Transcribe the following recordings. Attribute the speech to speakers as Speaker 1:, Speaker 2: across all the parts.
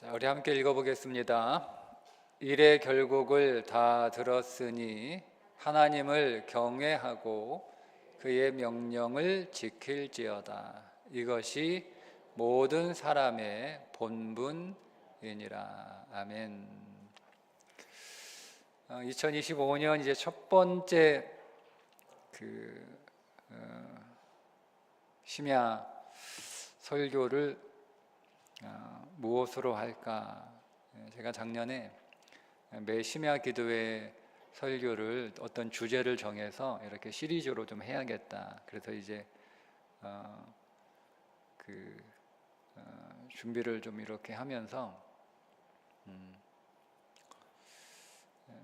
Speaker 1: 자, 우리 함께 읽어보겠습니다. 일의 결국을 다 들었으니 하나님을 경외하고 그의 명령을 지킬지어다. 이것이 모든 사람의 본분이니라. 아멘. 2025년 이제 첫 번째 심야 설교를 무엇으로 할까? 제가 작년에 매 심야 기도회 설교를 어떤 주제를 정해서 이렇게 시리즈로 좀 해야겠다. 그래서 이제 준비를 좀 이렇게 하면서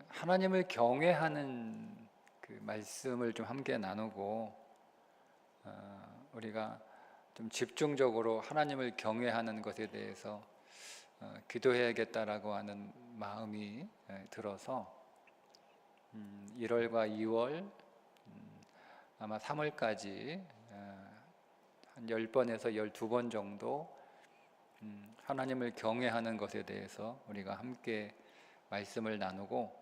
Speaker 1: 하나님을 경외하는 그 말씀을 좀 함께 나누고 우리가 좀 집중적으로 하나님을 경외하는 것에 대해서 기도해야겠다라고 하는 마음이 들어서 1월과 2월 아마 3월까지 한 10번에서 12번 정도 하나님을 경외하는 것에 대해서 우리가 함께 말씀을 나누고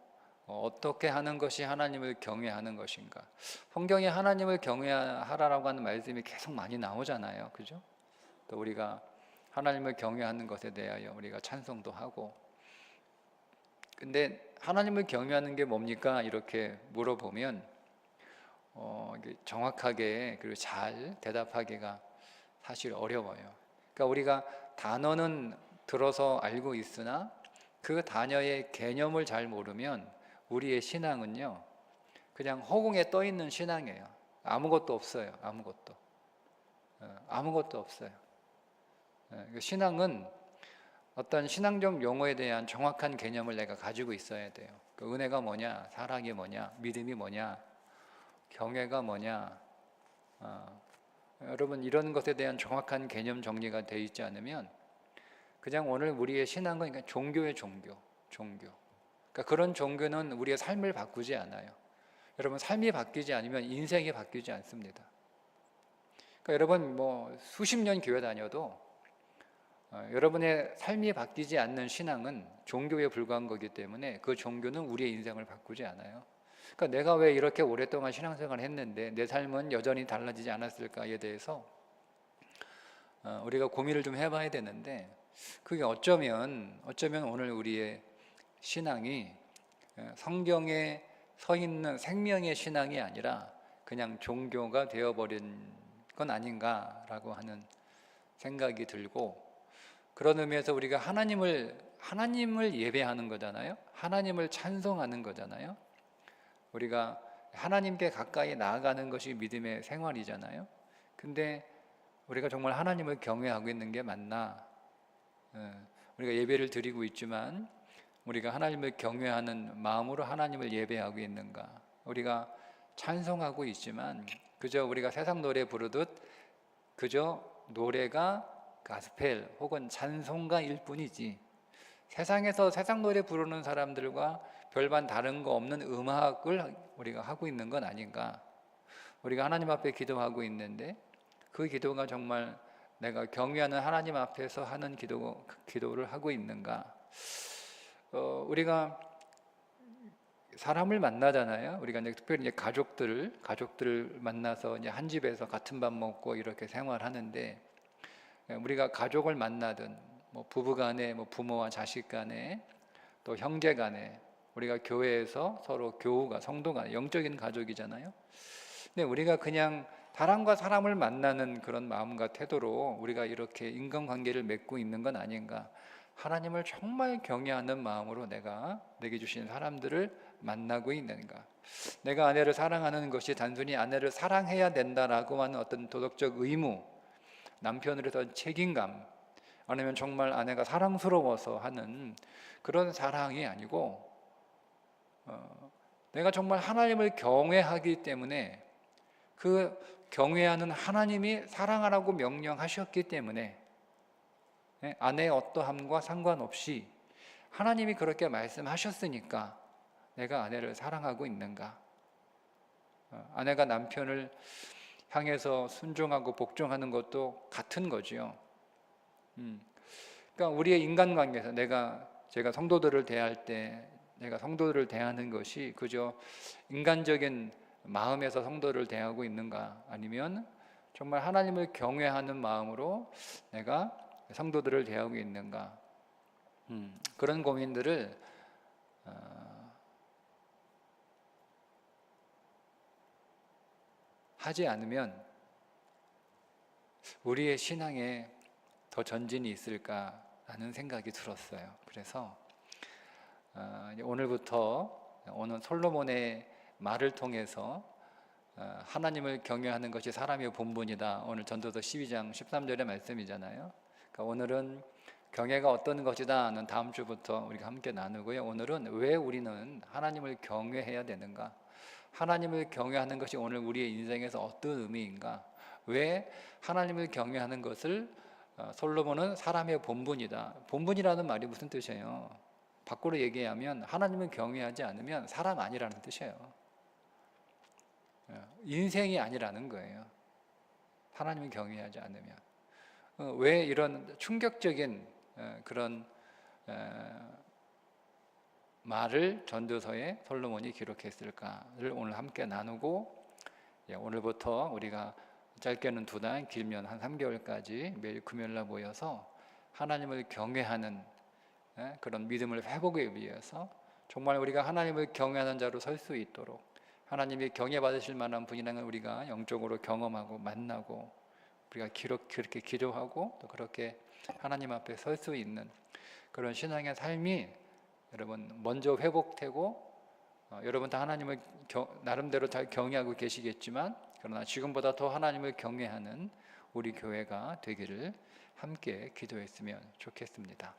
Speaker 1: 어떻게 하는 것이 하나님을 경외하는 것인가? 성경에 하나님을 경외하라라고 하는 말씀이 계속 많이 나오잖아요, 그죠? 또 우리가 하나님을 경외하는 것에 대하여 우리가 찬송도 하고. 근데 하나님을 경외하는 게 뭡니까? 이렇게 물어보면 정확하게 그리고 잘 대답하기가 사실 어려워요. 그러니까 우리가 단어는 들어서 알고 있으나 그 단어의 개념을 잘 모르면 우리의 신앙은요 그냥 허공에 떠 있는 신앙이에요. 아무것도 없어요. 아무것도 없어요. 신앙은 어떤 신앙적 용어에 대한 정확한 개념을 내가 가지고 있어야 돼요. 그 은혜가 뭐냐, 사랑이 뭐냐, 믿음이 뭐냐, 경외가 뭐냐. 여러분 이런 것에 대한 정확한 개념 정리가 되어 있지 않으면 그냥 오늘 우리의 신앙은 그냥 종교의 종교. 그러니까 그런 종교는 우리의 삶을 바꾸지 않아요. 여러분 삶이 바뀌지 않으면 인생이 바뀌지 않습니다. 그러니까 여러분 뭐 수십 년 교회 다녀도 여러분의 삶이 바뀌지 않는 신앙은 종교에 불과한 거기 때문에 그 종교는 우리의 인생을 바꾸지 않아요. 그러니까 내가 왜 이렇게 오랫동안 신앙생활을 했는데 내 삶은 여전히 달라지지 않았을까에 대해서 우리가 고민을 좀 해봐야 되는데 그게 어쩌면 오늘 우리의 신앙이 성경에 서 있는 생명의 신앙이 아니라 그냥 종교가 되어버린 건 아닌가라고 하는 생각이 들고, 그런 의미에서 우리가 하나님을 예배하는 거잖아요. 하나님을 찬송하는 거잖아요. 우리가 하나님께 가까이 나아가는 것이 믿음의 생활이잖아요. 근데 우리가 정말 하나님을 경외하고 있는 게 맞나? 우리가 예배를 드리고 있지만 우리가 하나님을 경외하는 마음으로 하나님을 예배하고 있는가? 우리가 찬송하고 있지만 그저 우리가 세상 노래 부르듯 그저 노래가 가스펠 혹은 찬송가일 뿐이지 세상에서 세상 노래 부르는 사람들과 별반 다른 거 없는 음악을 우리가 하고 있는 건 아닌가? 우리가 하나님 앞에 기도하고 있는데 그 기도가 정말 내가 경외하는 하나님 앞에서 하는 기도를 하고 있는가? 우리가 사람을 만나잖아요. 우리가 이제 특별히 이제 가족들을 만나서 이제 한 집에서 같은 밥 먹고 이렇게 생활하는데 우리가 가족을 만나든 뭐 부부간에 뭐 부모와 자식간에 또 형제간에 우리가 교회에서 서로 교우가 성도가 영적인 가족이잖아요. 근데 우리가 그냥 사람과 사람을 만나는 그런 마음과 태도로 우리가 이렇게 인간관계를 맺고 있는 건 아닌가? 하나님을 정말 경외하는 마음으로 내게 주신 사람들을 만나고 있는가? 내가 아내를 사랑하는 것이 단순히 아내를 사랑해야 된다라고 하는 어떤 도덕적 의무, 남편으로서 책임감, 아니면 정말 아내가 사랑스러워서 하는 그런 사랑이 아니고 내가 정말 하나님을 경외하기 때문에 그 경외하는 하나님이 사랑하라고 명령하셨기 때문에 아내의 어떠함과 상관없이 하나님이 그렇게 말씀하셨으니까 내가 아내를 사랑하고 있는가? 아내가 남편을 향해서 순종하고 복종하는 것도 같은 거지요. 그러니까 우리의 인간관계에서 제가 성도들을 대할 때 내가 성도들을 대하는 것이 그저 인간적인 마음에서 성도를 대하고 있는가, 아니면 정말 하나님을 경외하는 마음으로 내가 성도들을 대하고 있는가, 그런 고민들을 하지 않으면 우리의 신앙에 더 전진이 있을까라는 생각이 들었어요. 그래서 오늘부터 오늘 솔로몬의 말을 통해서 하나님을 경외하는 것이 사람의 본분이다. 오늘 전도서 12장 13절의 말씀이잖아요. 그러니까 오늘은 경외가 어떤 것이다는 다음 주부터 우리가 함께 나누고요. 오늘은 왜 우리는 하나님을 경외해야 되는가? 하나님을 경외하는 것이 오늘 우리의 인생에서 어떤 의미인가? 왜 하나님을 경외하는 것을 솔로몬은 사람의 본분이다. 본분이라는 말이 무슨 뜻이에요? 밖으로 얘기하면 하나님을 경외하지 않으면 사람 아니라는 뜻이에요. 인생이 아니라는 거예요. 하나님을 경외하지 않으면. 왜 이런 충격적인 그런 말을 전도서에 솔로몬이 기록했을까를 오늘 함께 나누고, 오늘부터 우리가 짧게는 2달, 길면 한 3개월까지 매일 금요일날 모여서 하나님을 경외하는 그런 믿음을 회복하기 위해서 정말 우리가 하나님을 경외하는 자로 설 수 있도록, 하나님이 경외받으실 만한 분이라는 걸 우리가 영적으로 경험하고 만나고, 우리가 그렇게 기도하고 또 그렇게 하나님 앞에 설 수 있는 그런 신앙의 삶이 여러분 먼저 회복되고, 여러분 다 하나님을 나름대로 잘 경외하고 계시겠지만, 그러나 지금보다 더 하나님을 경외하는 우리 교회가 되기를 함께 기도했으면 좋겠습니다.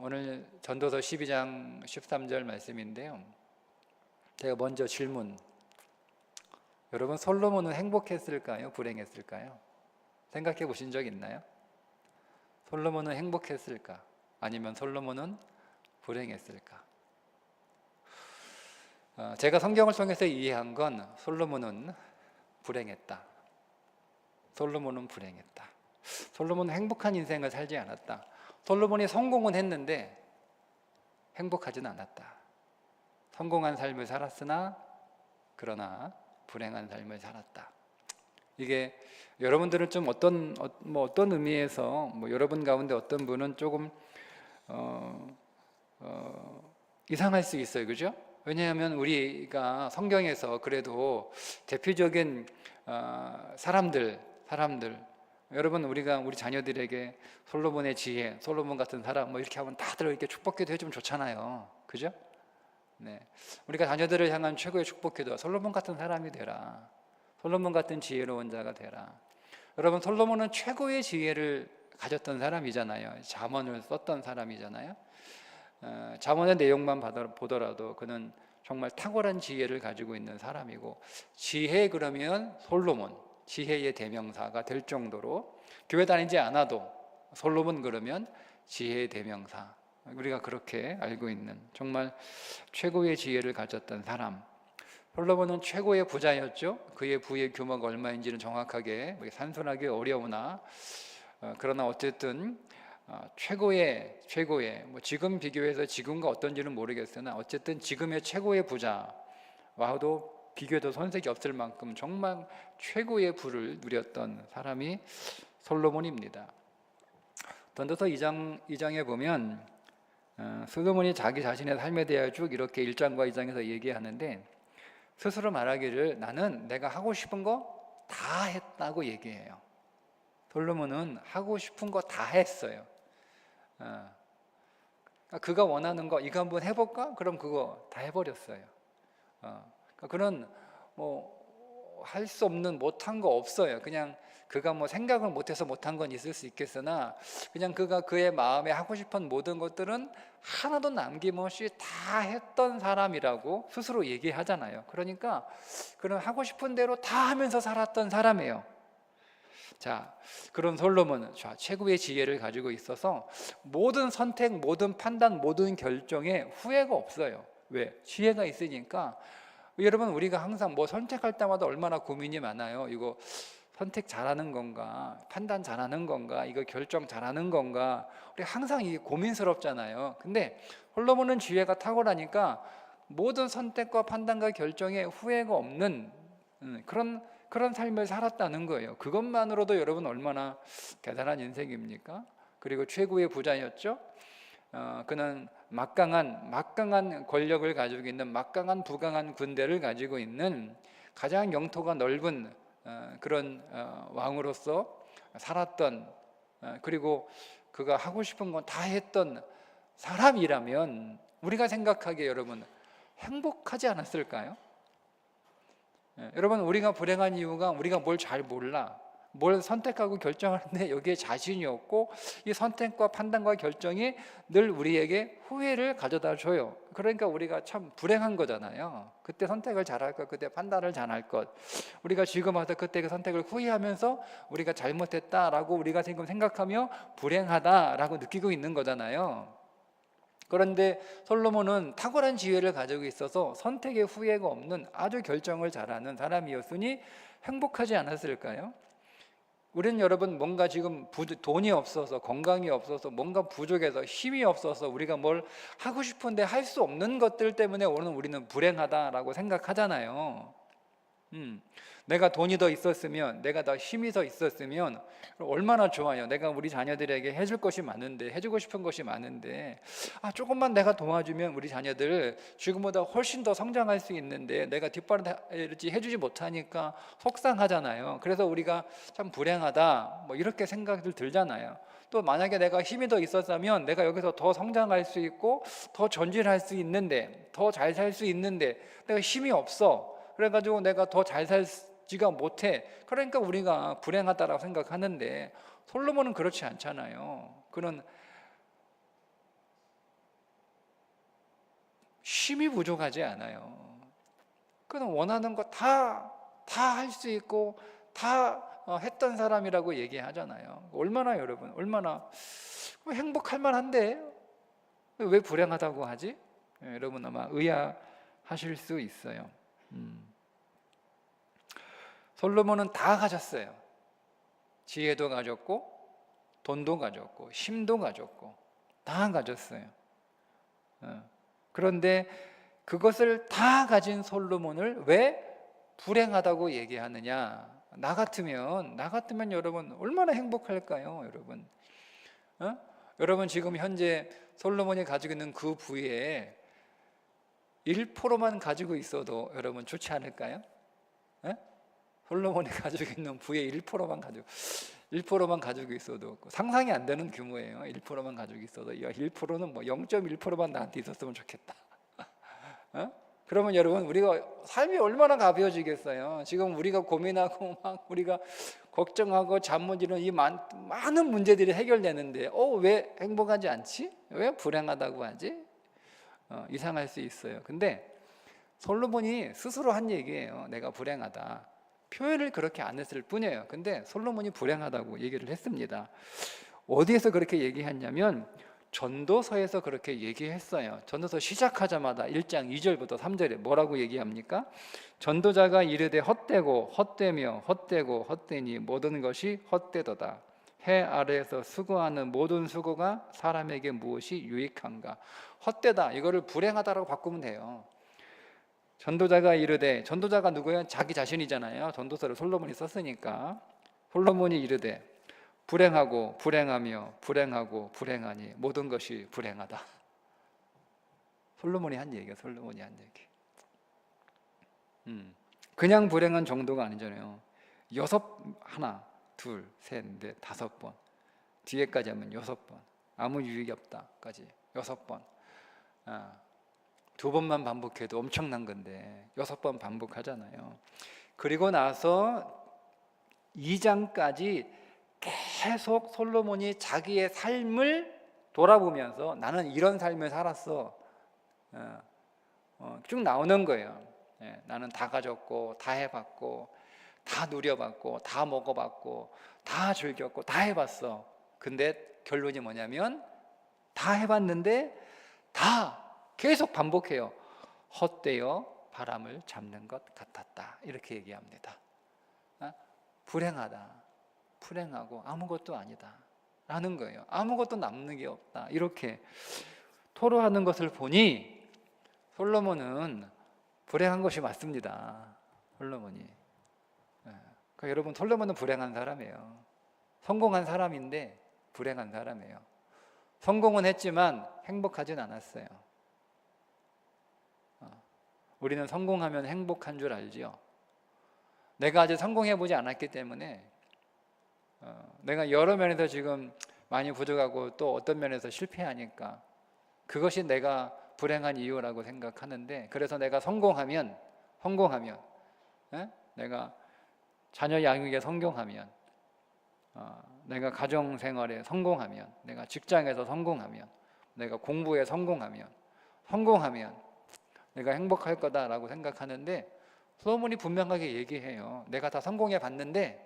Speaker 1: 오늘 전도서 12장 13절 말씀인데요, 제가 먼저 질문, 여러분 솔로몬은 행복했을까요? 불행했을까요? 생각해 보신 적 있나요? 솔로몬은 행복했을까? 아니면 솔로몬은 불행했을까? 제가 성경을 통해서 이해한 건 솔로몬은 불행했다. 솔로몬은 불행했다. 솔로몬은 행복한 인생을 살지 않았다. 솔로몬이 성공은 했는데 행복하진 않았다. 성공한 삶을 살았으나 그러나 불행한 삶을 살았다. 이게 여러분들은 좀 어떤 의미에서 여러분 가운데 어떤 분은 조금 이상할 수 있어요, 그죠? 왜냐하면 우리가 성경에서 그래도 대표적인 사람들, 여러분 우리가 우리 자녀들에게 솔로몬의 지혜, 솔로몬 같은 사람 이렇게 하면 다들 이렇게 축복기도 해주면 좋잖아요, 그죠? 네, 우리가 자녀들을 향한 최고의 축복기도 솔로몬 같은 사람이 되라, 솔로몬 같은 지혜로운 자가 되라. 여러분 솔로몬은 최고의 지혜를 가졌던 사람이잖아요. 잠언을 썼던 사람이잖아요. 잠언의 내용만 보더라도 그는 정말 탁월한 지혜를 가지고 있는 사람이고, 지혜 그러면 솔로몬, 지혜의 대명사가 될 정도로, 교회 다니지 않아도 솔로몬 그러면 지혜의 대명사, 우리가 그렇게 알고 있는 정말 최고의 지혜를 가졌던 사람. 솔로몬은 최고의 부자였죠. 그의 부의 규모가 얼마인지는 정확하게 산술하기 어려우나, 그러나 어쨌든 최고의 지금 비교해서 지금과 어떤지는 모르겠으나 어쨌든 지금의 최고의 부자와도 비교해도 손색이 없을 만큼 정말 최고의 부를 누렸던 사람이 솔로몬입니다. 전도서 2장에 보면 솔로몬이 자기 자신의 삶에 대하여 쭉 이렇게 1장과 2장에서 얘기하는데, 스스로 말하기를 나는 내가 하고 싶은 거 다 했다고 얘기해요. 솔로몬은 하고 싶은 거 다 했어요. 그가 원하는 거 이거 한번 해볼까? 그럼 그거 다 해버렸어요. 그런 할 수 없는 못한 거 없어요. 그냥 그가 생각을 못해서 못한 건 있을 수 있겠으나 그냥 그가 그의 마음에 하고 싶은 모든 것들은 하나도 남김없이 다 했던 사람이라고 스스로 얘기하잖아요. 그러니까 그런 하고 싶은 대로 다 하면서 살았던 사람이에요. 자, 그런 솔로몬은 최고의 지혜를 가지고 있어서 모든 선택, 모든 판단, 모든 결정에 후회가 없어요. 왜? 지혜가 있으니까. 여러분 우리가 항상 선택할 때마다 얼마나 고민이 많아요. 이거 선택 잘하는 건가? 판단 잘하는 건가? 이거 결정 잘하는 건가? 우리 항상 이게 고민스럽잖아요. 근데 솔로몬은 지혜가 탁월하니까 모든 선택과 판단과 결정에 후회가 없는 그런 삶을 살았다는 거예요. 그것만으로도 여러분 얼마나 대단한 인생입니까? 그리고 최고의 부자였죠. 그는 막강한 권력을 가지고 있는 막강한 부강한 군대를 가지고 있는 가장 영토가 넓은 그런 왕으로서 살았던, 그리고 그가 하고 싶은 건 다 했던 사람이라면 우리가 생각하기에 여러분 행복하지 않았을까요? 여러분, 우리가 불행한 이유가 우리가 뭘 잘 몰라, 뭘 선택하고 결정하는데 여기에 자신이 없고, 이 선택과 판단과 결정이 늘 우리에게 후회를 가져다 줘요. 그러니까 우리가 참 불행한 거잖아요. 그때 선택을 잘할 것, 그때 판단을 잘할 것, 우리가 지금 와서 그때 그 선택을 후회하면서 우리가 잘못했다라고 우리가 지금 생각하며 불행하다라고 느끼고 있는 거잖아요. 그런데 솔로몬은 탁월한 지혜를 가지고 있어서 선택의 후회가 없는 아주 결정을 잘하는 사람이었으니 행복하지 않았을까요? 우리는 여러분 뭔가 지금 돈이 없어서, 건강이 없어서, 뭔가 부족해서, 힘이 없어서 우리가 뭘 하고 싶은데 할 수 없는 것들 때문에 오늘 우리는 불행하다라고 생각하잖아요. 내가 돈이 더 있었으면, 내가 더 힘이 더 있었으면 얼마나 좋아요. 내가 우리 자녀들에게 해줄 것이 많은데, 해주고 싶은 것이 많은데, 조금만 내가 도와주면 우리 자녀들 지금보다 훨씬 더 성장할 수 있는데 내가 뒷바라지 해주지 못하니까 속상하잖아요. 그래서 우리가 참 불행하다, 뭐 이렇게 생각들 들잖아요. 또 만약에 내가 힘이 더 있었다면 내가 여기서 더 성장할 수 있고 더 전진할 수 있는데, 더 잘 살 수 있는데 내가 힘이 없어. 그래가지고 내가 더 잘 살지가 못해. 그러니까 우리가 불행하다라고 생각하는데, 솔로몬은 그렇지 않잖아요. 그는 힘이 부족하지 않아요. 그는 원하는 거 다 할 수 있고 다 했던 사람이라고 얘기하잖아요. 얼마나 여러분, 얼마나 행복할 만한데 왜 불행하다고 하지? 여러분 아마 의아하실 수 있어요. 솔로몬은 다 가졌어요. 지혜도 가졌고, 돈도 가졌고, 힘도 가졌고, 다 가졌어요. 그런데 그것을 다 가진 솔로몬을 왜 불행하다고 얘기하느냐? 나 같으면 여러분 얼마나 행복할까요, 여러분? 여러분 지금 현재 솔로몬이 가지고 있는 그 부에 1%만 가지고 있어도 여러분 좋지 않을까요? 솔로몬이 가지고 있는 부의 1%만 가지고 있어도 상상이 안 되는 규모예요. 1%만 가지고 있어도, 1%는 뭐 0.1%만 나한테 있었으면 좋겠다. 그러면 여러분 우리가 삶이 얼마나 가벼워지겠어요. 지금 우리가 고민하고 막 우리가 걱정하고 잠 못 이루는 이 많은 문제들이 해결되는데 왜 행복하지 않지? 왜 불행하다고 하지? 이상할 수 있어요. 근데 솔로몬이 스스로 한 얘기예요. 내가 불행하다. 표현을 그렇게 안 했을 뿐이에요. 근데 솔로몬이 불행하다고 얘기를 했습니다. 어디에서 그렇게 얘기했냐면 전도서에서 그렇게 얘기했어요. 전도서 시작하자마자 1장 2절부터 3절에 뭐라고 얘기합니까? 전도자가 이르되 헛되고 헛되며 헛되고 헛되니 모든 것이 헛되도다. 해 아래에서 수고하는 모든 수고가 사람에게 무엇이 유익한가? 헛되다, 이거를 불행하다라고 바꾸면 돼요. 전도자가 이르되, 전도자가 누구예요? 자기 자신이잖아요. 전도서를 솔로몬이 썼으니까. 솔로몬이 이르되 불행하고 불행하며 불행하고 불행하니 모든 것이 불행하다. 솔로몬이 한 얘기예요. 솔로몬이 한 얘기. 그냥 불행한 정도가 아니잖아요. 하나, 둘, 셋, 넷, 5번. 뒤에까지 하면 6번. 아무 유익이 없다까지 6번. 2번만 반복해도 엄청난 건데 6번 반복하잖아요. 그리고 나서 2장까지 계속 솔로몬이 자기의 삶을 돌아보면서 나는 이런 삶을 살았어, 쭉 나오는 거예요. 나는 다 가졌고 다 해봤고 다 누려봤고 다 먹어봤고 다 즐겼고 다 해봤어. 근데 결론이 뭐냐면 다 해봤는데 다 계속 반복해요. 헛되어 바람을 잡는 것 같았다, 이렇게 얘기합니다. 불행하다, 불행하고 아무것도 아니다 라는 거예요. 아무것도 남는 게 없다, 이렇게 토로하는 것을 보니 솔로몬은 불행한 것이 맞습니다. 솔로몬이. 그러니까 여러분, 솔로몬은 불행한 사람이에요. 성공한 사람인데 불행한 사람이에요. 성공은 했지만 행복하진 않았어요. 우리는 성공하면 행복한 줄 알지요. 내가 아직 성공해보지 않았기 때문에 내가 여러 면에서 지금 많이 부족하고 또 어떤 면에서 실패하니까 그것이 내가 불행한 이유라고 생각하는데, 그래서 내가 성공하면 내가 자녀 양육에 성공하면, 내가 가정생활에 성공하면, 내가 직장에서 성공하면, 내가 공부에 성공하면 내가 행복할 거다라고 생각하는데, 솔로몬이 분명하게 얘기해요. 내가 다 성공해 봤는데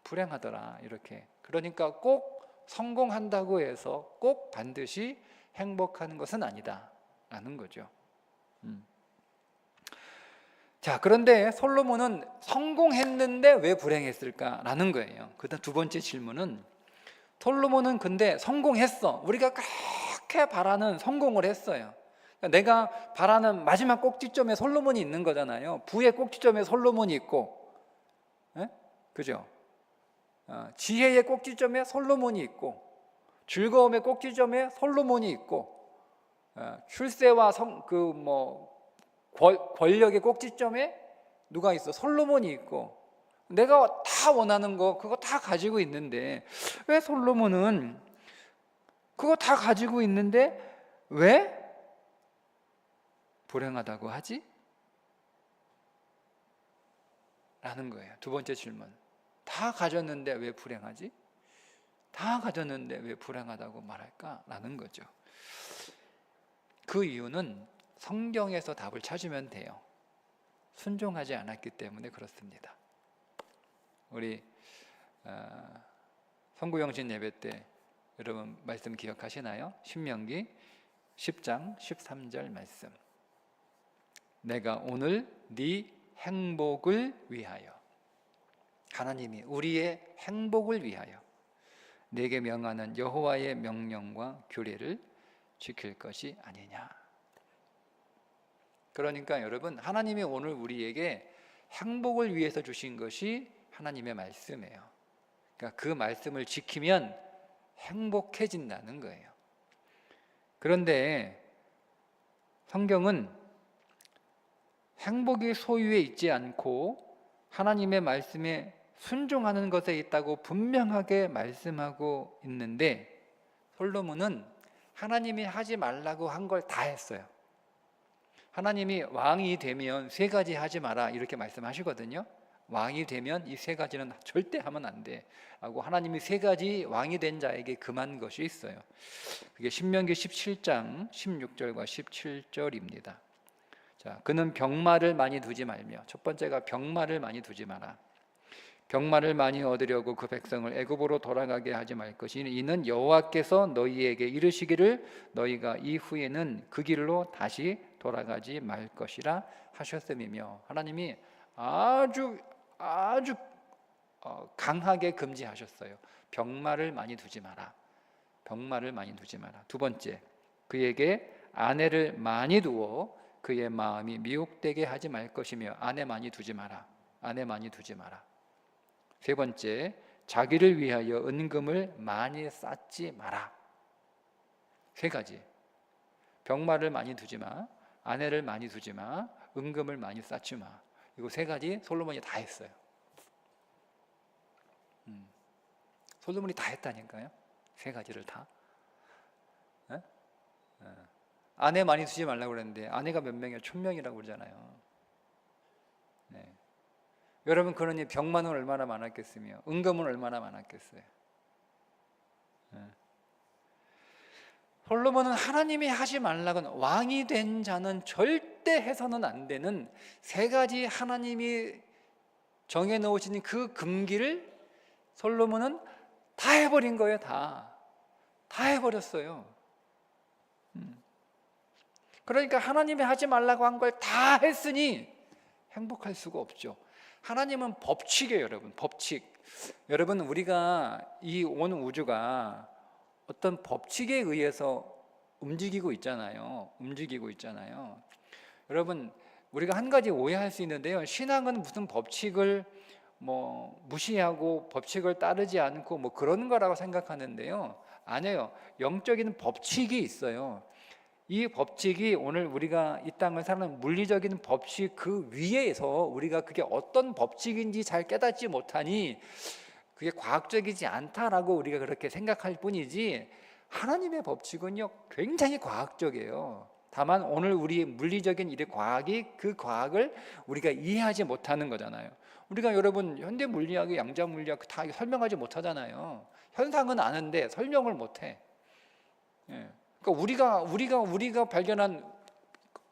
Speaker 1: 불행하더라, 이렇게. 그러니까 꼭 성공한다고 해서 꼭 반드시 행복한 것은 아니다 라는 거죠. 자, 그런데 솔로몬은 성공했는데 왜 불행했을까라는 거예요. 그다음 두 번째 질문은, 솔로몬은 근데 성공했어, 우리가 그렇게 바라는 성공을 했어요. 내가 바라는 마지막 꼭지점에 솔로몬이 있는 거잖아요. 부의 꼭지점에 솔로몬이 있고, 그죠? 지혜의 꼭지점에 솔로몬이 있고, 즐거움의 꼭지점에 솔로몬이 있고, 출세와 권력의 꼭지점에 누가 있어? 솔로몬이 있고. 내가 다 원하는 거 그거 다 가지고 있는데 왜 솔로몬은 그거 다 가지고 있는데 왜 불행하다고 하지? 라는 거예요. 두 번째 질문. 다 가졌는데 왜 불행하지? 다 가졌는데 왜 불행하다고 말할까? 라는 거죠. 그 이유는 성경에서 답을 찾으면 돼요. 순종하지 않았기 때문에 그렇습니다. 우리 성구영신 예배 때 여러분 말씀 기억하시나요? 신명기 10장 13절 말씀. 내가 오늘 네 행복을 위하여, 하나님이 우리의 행복을 위하여 내게 명하는 여호와의 명령과 규례를 지킬 것이 아니냐. 그러니까 여러분, 하나님이 오늘 우리에게 행복을 위해서 주신 것이 하나님의 말씀이에요. 그러니까 그 말씀을 지키면 행복해진다는 거예요. 그런데 성경은 행복이 소유에 있지 않고 하나님의 말씀에 순종하는 것에 있다고 분명하게 말씀하고 있는데, 솔로몬은 하나님이 하지 말라고 한 걸 다 했어요. 하나님이 왕이 되면 세 가지 하지 마라 이렇게 말씀하시거든요. 왕이 되면 이 세 가지는 절대 하면 안 돼 라고 하나님이 세 가지 왕이 된 자에게 금한 것이 있어요. 그게 신명기 17장 16절과 17절입니다. 자, 그는 병마를 많이 두지 말며, 첫 번째가 병마를 많이 두지 마라. 병마를 많이 얻으려고 그 백성을 애굽으로 돌아가게 하지 말 것이니 이는 여호와께서 너희에게 이르시기를 너희가 이후에는 그 길로 다시 돌아가지 말 것이라 하셨음이며, 하나님이 아주 강하게 금지하셨어요. 병마를 많이 두지 마라. 병마를 많이 두지 마라. 두 번째, 그에게 아내를 많이 두어 그의 마음이 미혹되게 하지 말 것이며, 아내 많이 두지 마라. 아내 많이 두지 마라. 세 번째, 자기를 위하여 은금을 많이 쌓지 마라. 세 가지. 병마를 많이 두지 마, 아내를 많이 두지 마, 은금을 많이 쌓지 마. 이거 세 가지 솔로몬이 다 했어요. 솔로몬이 다 했다니까요. 세 가지를 다. 아내 많이 두지 말라고 그랬는데 아내가 몇 명이에요? 1000명이라고 그러잖아요. 네. 여러분, 그러니 병만은 얼마나 많았겠으며 은금은 얼마나 많았겠어요. 솔로몬은 하나님이 하지 말라고는, 왕이 된 자는 절대 해서는 안 되는 세 가지 하나님이 정해놓으신 그 금기를 솔로몬은 다 해버린 거예요. 다 해버렸어요. 그러니까 하나님이 하지 말라고 한 걸 다 했으니 행복할 수가 없죠. 하나님은 법칙이에요, 여러분. 법칙. 여러분, 우리가 이 온 우주가 어떤 법칙에 의해서 움직이고 있잖아요. 여러분, 우리가 한 가지 오해할 수 있는데요. 신앙은 무슨 법칙을 무시하고 법칙을 따르지 않고 그런 거라고 생각하는데요. 아니에요. 영적인 법칙이 있어요. 이 법칙이 오늘 우리가 이 땅을 사는 물리적인 법칙 그 위에서 우리가 그게 어떤 법칙인지 잘 깨닫지 못하니 그게 과학적이지 않다라고 우리가 그렇게 생각할 뿐이지, 하나님의 법칙은요 굉장히 과학적이에요. 다만 오늘 우리의 물리적인 일의 과학이 그 과학을 우리가 이해하지 못하는 거잖아요. 우리가 여러분 현대 물리학의 양자 물리학 다 설명하지 못하잖아요. 현상은 아는데 설명을 못해. 그러니까 우리가 발견한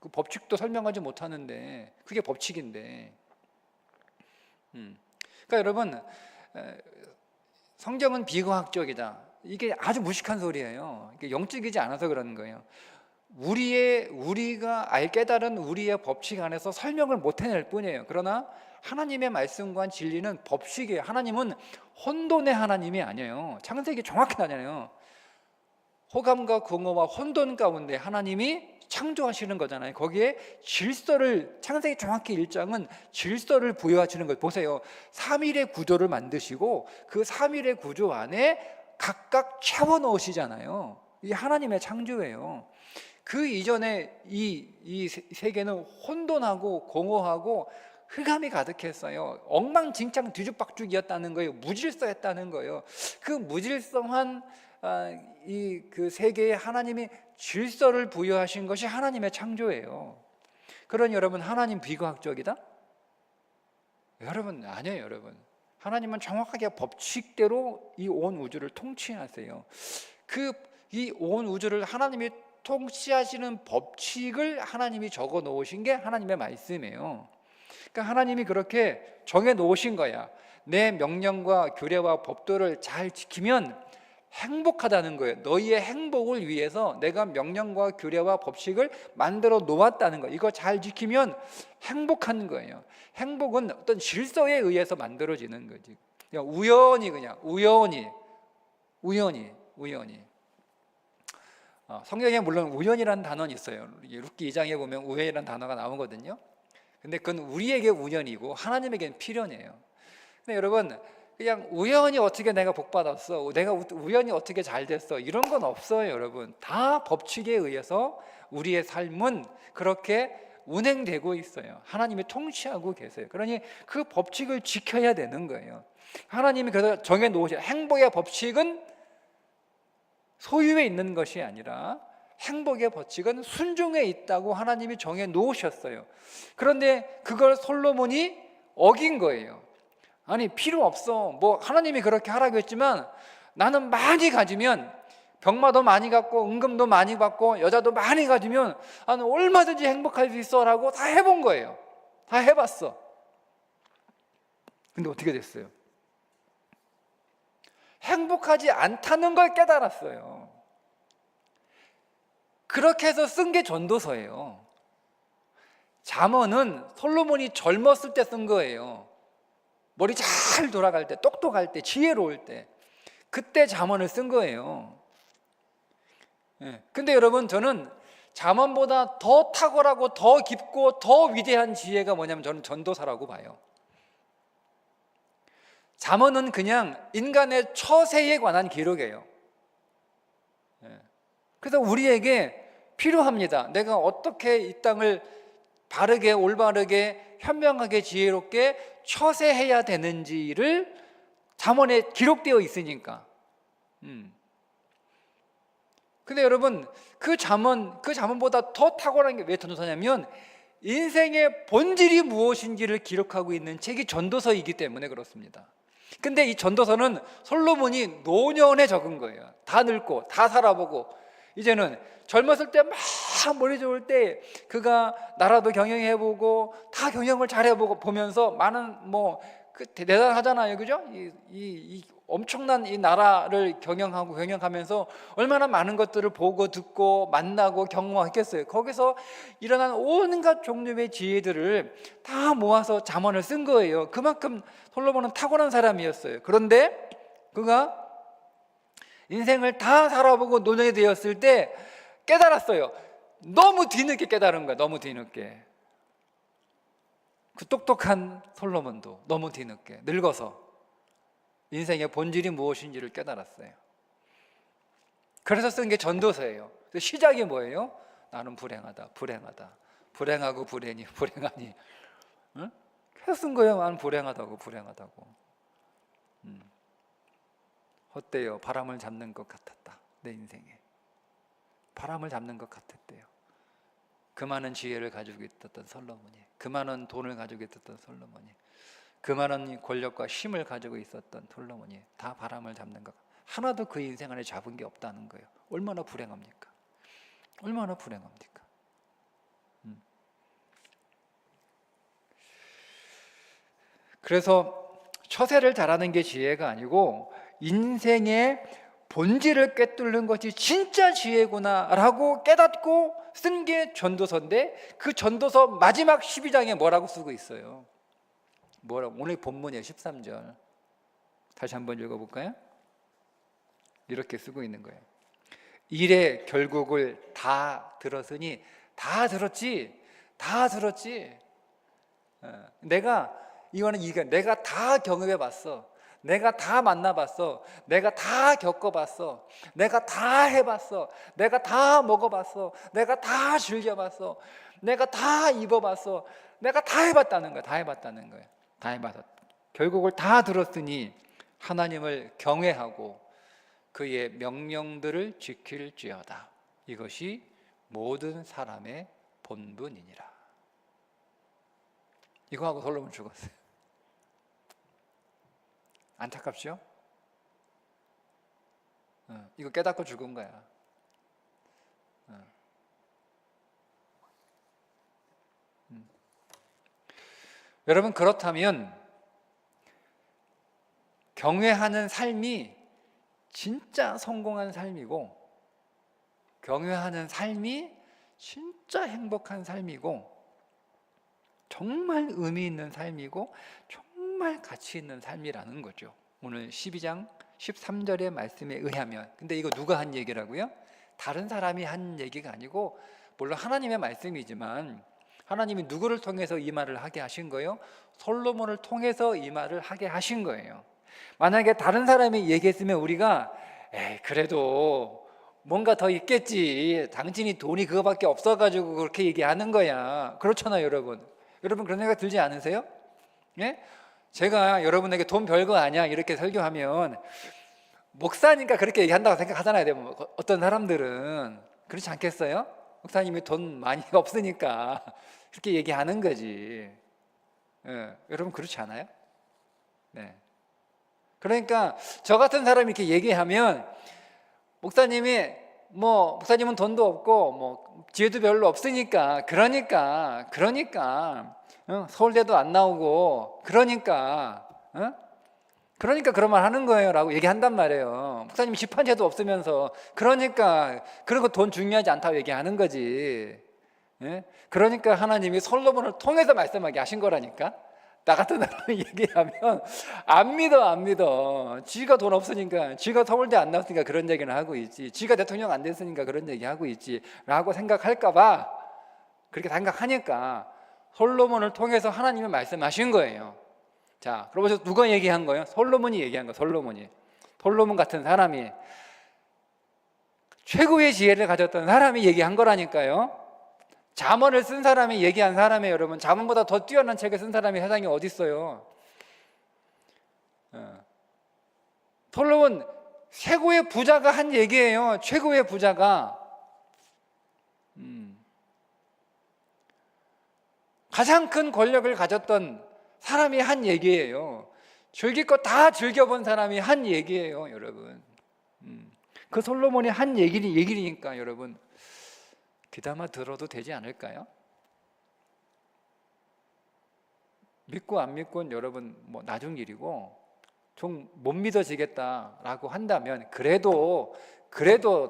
Speaker 1: 그 법칙도 설명하지 못하는데 그게 법칙인데. 그러니까 여러분, 성경은 비과학적이다. 이게 아주 무식한 소리예요. 이게 영적이지 않아서 그러는 거예요. 우리가 깨달은 우리의 법칙 안에서 설명을 못 해낼 뿐이에요. 그러나 하나님의 말씀과 진리는 법칙이에요. 하나님은 혼돈의 하나님이 아니에요. 창세기 정확히 나잖아요. 호감과 공허와 혼돈 가운데 하나님이 창조하시는 거잖아요. 거기에 질서를, 창세기 정확히 1장은 질서를 부여하시는 거예요. 보세요. 3일의 구조를 만드시고 그 3일의 구조 안에 각각 채워 넣으시잖아요. 이게 하나님의 창조예요. 그 이전에 이 세계는 혼돈하고 공허하고 흑암이 가득했어요. 엉망진창 뒤죽박죽이었다는 거예요. 무질서했다는 거예요. 그 무질서한 그 세계에 하나님이 질서를 부여하신 것이 하나님의 창조예요. 그러니 여러분, 하나님 비과학적이다? 여러분, 아니에요. 여러분, 하나님은 정확하게 법칙대로 이 온 우주를 통치하세요. 이 온 우주를 하나님이 통치하시는 법칙을 하나님이 적어 놓으신 게 하나님의 말씀이에요. 그러니까 하나님이 그렇게 정해 놓으신 거야. 내 명령과 규례와 법도를 잘 지키면 행복하다는 거예요. 너희의 행복을 위해서 내가 명령과 규례와 법칙을 만들어 놓았다는 거예요. 이거 잘 지키면 행복한 거예요. 행복은 어떤 질서에 의해서 만들어지는 거지. 그냥 우연히. 성경에 물론 우연이라는 단어는 있어요. 룻기 2장에 보면 우연이라는 단어가 나오거든요. 근데 그건 우리에게 우연이고 하나님에게는 필연이에요. 근데 여러분, 그냥 우연히 어떻게 내가 복 받았어, 내가 우연히 어떻게 잘 됐어, 이런 건 없어요. 여러분, 다 법칙에 의해서 우리의 삶은 그렇게 운행되고 있어요. 하나님이 통치하고 계세요. 그러니 그 법칙을 지켜야 되는 거예요. 하나님이 그래서 정해 놓으신 행복의 법칙은 소유에 있는 것이 아니라 행복의 법칙은 순종에 있다고 하나님이 정해 놓으셨어요. 그런데 그걸 솔로몬이 어긴 거예요. 아니, 필요 없어. 하나님이 그렇게 하라고 했지만 나는 많이 가지면, 병마도 많이 갖고 은금도 많이 받고 여자도 많이 가지면 나는 얼마든지 행복할 수 있어 라고 다 해본 거예요. 다 해봤어. 근데 어떻게 됐어요? 행복하지 않다는 걸 깨달았어요. 그렇게 해서 쓴 게 전도서예요. 잠언은 솔로몬이 젊었을 때 쓴 거예요. 머리 잘 돌아갈 때, 똑똑할 때, 지혜로울 때, 그때 잠언을 쓴 거예요. 근데 여러분, 저는 잠언보다 더 탁월하고 더 깊고 더 위대한 지혜가 뭐냐면 저는 전도서라고 봐요. 잠언은 그냥 인간의 처세에 관한 기록이에요. 그래서 우리에게 필요합니다. 내가 어떻게 이 땅을 바르게, 올바르게, 현명하게, 지혜롭게 처세해야 되는지를 잠언에 기록되어 있으니까. 근데 여러분, 그 잠언보다 더 탁월한 게 왜 전도서냐면 인생의 본질이 무엇인지를 기록하고 있는 책이 전도서이기 때문에 그렇습니다. 근데 이 전도서는 솔로몬이 노년에 적은 거예요. 다 늙고 다 살아보고 이제는 젊었을 때 막 머리 좋을 때 그가 나라도 경영해보고 다 경영을 잘해보고 보면서 많은 대단하잖아요, 그죠? 이 엄청난 이 나라를 경영하면서 얼마나 많은 것들을 보고 듣고 만나고 경험했겠어요. 거기서 일어난 온갖 종류의 지혜들을 다 모아서 잠언을 쓴 거예요. 그만큼 솔로몬은 타고난 사람이었어요. 그런데 그가 인생을 다 살아보고 노년이 되었을 때 깨달았어요. 너무 뒤늦게 깨달은 거야. 너무 뒤늦게. 그 똑똑한 솔로몬도 너무 뒤늦게 늙어서 인생의 본질이 무엇인지를 깨달았어요. 그래서 쓴 게 전도서예요. 시작이 뭐예요? 나는 불행하다, 불행하다, 불행하고 불행하니. 응? 계속 쓴 거예요. 나는 불행하다고, 불행하다고. 어때요? 바람을 잡는 것 같았다. 내 인생에 바람을 잡는 것 같았대요. 그 많은 지혜를 가지고 있었던 솔로몬이, 그 많은 돈을 가지고 있었던 솔로몬이, 그 많은 권력과 힘을 가지고 있었던 솔로몬이 다 바람을 잡는 것, 하나도 그 인생 안에 잡은 게 없다는 거예요. 얼마나 불행합니까? 얼마나 불행합니까? 그래서 처세를 잘하는 게 지혜가 아니고 인생의 본질을 꿰뚫는 것이 진짜 지혜구나라고 깨닫고 쓴 게 전도서인데, 그 전도서 마지막 12장에 뭐라고 쓰고 있어요? 오늘 본문이에요. 13절 다시 한번 읽어볼까요? 이렇게 쓰고 있는 거예요. 일의 결국을 다 들었으니, 다 들었지, 다 들었지. 내가 다 경험해봤어, 내가 다 만나봤어, 내가 다 겪어봤어, 내가 다 해봤어, 내가 다 먹어봤어, 내가 다 즐겨봤어, 내가 다 입어봤어, 내가 다 해봤다는 거야. 다 해봤다는 거야. 다 해봤어. 결국을 다 들었으니 하나님을 경외하고 그의 명령들을 지킬지어다. 이것이 모든 사람의 본분이니라. 이거 하고 솔로몬 죽었어요. 안타깝죠? 이거 깨닫고 죽은 거야. 여러분, 그렇다면 경외하는 삶이 진짜 성공한 삶이고, 경외하는 삶이 진짜 행복한 삶이고, 정말 의미 있는 삶이고, 정말 가치 있는 삶이라는 거죠. 오늘 12장 13절의 말씀에 의하면. 근데 이거 누가 한 얘기라고요? 다른 사람이 한 얘기가 아니고, 물론 하나님의 말씀이지만 하나님이 누구를 통해서 이 말을 하게 하신 거예요? 솔로몬을 통해서 이 말을 하게 하신 거예요. 만약에 다른 사람이 얘기했으면 우리가 그래도 뭔가 더 있겠지, 당신이 돈이 그거밖에 없어가지고 그렇게 얘기하는 거야, 그렇잖아요. 여러분 그런 생각 들지 않으세요? 예? 제가 여러분에게 돈 별거 아니야 이렇게 설교하면 목사니까 그렇게 얘기한다고 생각하잖아요. 어떤 사람들은 그렇지 않겠어요? 목사님이 돈 많이 없으니까 그렇게 얘기하는 거지. 여러분 그렇지 않아요? 네. 그러니까 저 같은 사람이 이렇게 얘기하면 목사님은 돈도 없고 지혜도 별로 없으니까 그러니까 서울대도 안 나오고 그러니까 그런 말 하는 거예요 라고 얘기한단 말이에요. 목사님이 집 한 채도 없으면서 그러니까 그런 거 돈 중요하지 않다고 얘기하는 거지. 그러니까 하나님이 솔로몬을 통해서 말씀하게 하신 거라니까. 나 같은 사람이 얘기하면 안 믿어. 지가 돈 없으니까, 지가 서울대 안 나왔으니까 그런 얘기는 하고 있지, 지가 대통령 안 됐으니까 그런 얘기 하고 있지 라고 생각할까 봐, 그렇게 생각하니까 솔로몬을 통해서 하나님이 말씀하신 거예요. 자, 그러면서 누가 얘기한 거예요? 솔로몬이 얘기한 거예요. 솔로몬 같은 사람이, 최고의 지혜를 가졌던 사람이 얘기한 거라니까요. 잠언을 쓴 사람이 얘기한 사람이에요. 여러분, 잠언보다 더 뛰어난 책을 쓴 사람이 세상에 어디 있어요? 솔로몬 최고의 부자가 한 얘기예요. 최고의 부자가 가장 큰 권력을 가졌던 사람이 한 얘기예요. 즐길 거 다 즐겨본 사람이 한 얘기예요. 여러분, 그 솔로몬이 한 얘기니까 여러분 귀담아 들어도 되지 않을까요? 믿고 안 믿고는 여러분 뭐 나중 일이고, 좀 못 믿어지겠다라고 한다면 그래도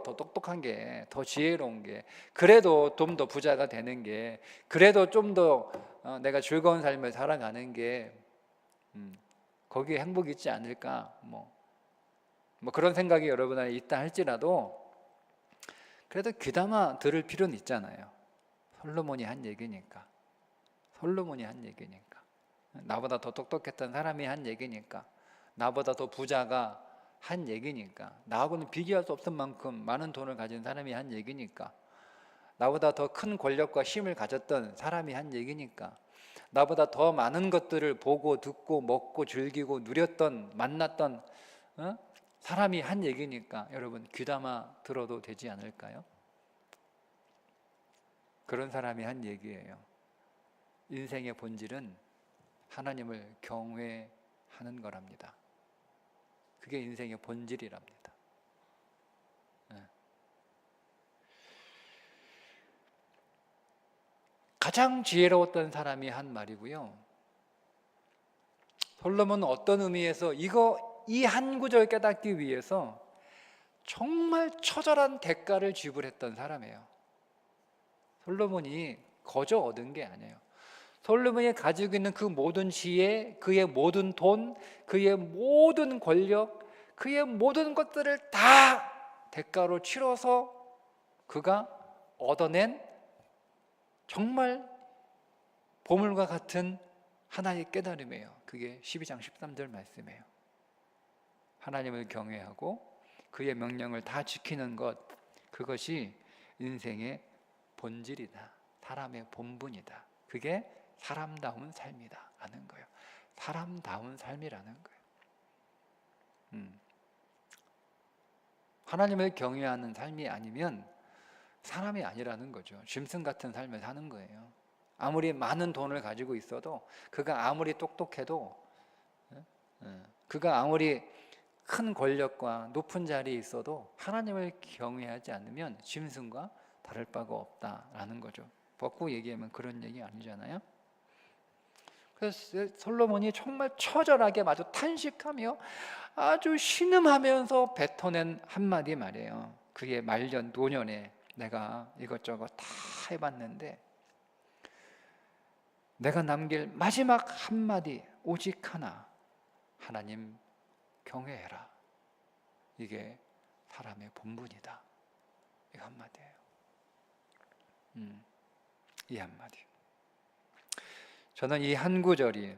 Speaker 1: 더 똑똑한 게, 더 지혜로운 게, 그래도 좀 더 부자가 되는 게, 그래도 좀 더 내가 즐거운 삶을 살아가는 게 거기에 행복이 있지 않을까, 뭐 그런 생각이 여러분 안에 있다 할지라도 그래도 귀담아 들을 필요는 있잖아요. 솔로몬이 한 얘기니까. 나보다 더 똑똑했던 사람이 한 얘기니까, 나보다 더 부자가 한 얘기니까, 나하고는 비교할 수 없을 만큼 많은 돈을 가진 사람이 한 얘기니까, 나보다 더 큰 권력과 힘을 가졌던 사람이 한 얘기니까, 나보다 더 많은 것들을 보고 듣고 먹고 즐기고 누렸던, 만났던 사람이 한 얘기니까 여러분 귀담아 들어도 되지 않을까요? 그런 사람이 한 얘기예요. 인생의 본질은 하나님을 경외하는 거랍니다. 그게 인생의 본질이랍니다. 가장 지혜로웠던 사람이 한 말이고요. 솔로몬은 어떤 의미에서 이 한 구절 깨닫기 위해서 정말 처절한 대가를 지불했던 사람이에요. 솔로몬이 거저 얻은 게 아니에요. 솔로몬이 가지고 있는 그 모든 지혜, 그의 모든 돈, 그의 모든 권력, 그의 모든 것들을 다 대가로 치러서 그가 얻어낸 정말 보물과 같은 하나의 깨달음이에요. 그게 12장 13절 말씀이에요. 하나님을 경외하고 그의 명령을 다 지키는 것, 그것이 인생의 본질이다. 사람의 본분이다. 그게 사람다운 삶이다 라는 거예요. 사람다운 삶이라는 거예요. 하나님을 경외하는 삶이 아니면 사람이 아니라는 거죠. 짐승 같은 삶을 사는 거예요. 아무리 많은 돈을 가지고 있어도, 그가 아무리 똑똑해도, 그가 아무리 큰 권력과 높은 자리에 있어도 하나님을 경외하지 않으면 짐승과 다를 바가 없다라는 거죠. 벗고 얘기하면 그런 얘기 아니잖아요. 그래서 솔로몬이 정말 처절하게 마주 탄식하며 아주 신음하면서 뱉어낸 한마디 말이에요. 그의 말년 노년에 내가 이것저것 다 해봤는데 내가 남길 마지막 한마디 오직 하나, 하나님 경외해라. 이게 사람의 본분이다. 이 한마디예요. 이 한마디. 저는 이 한 구절이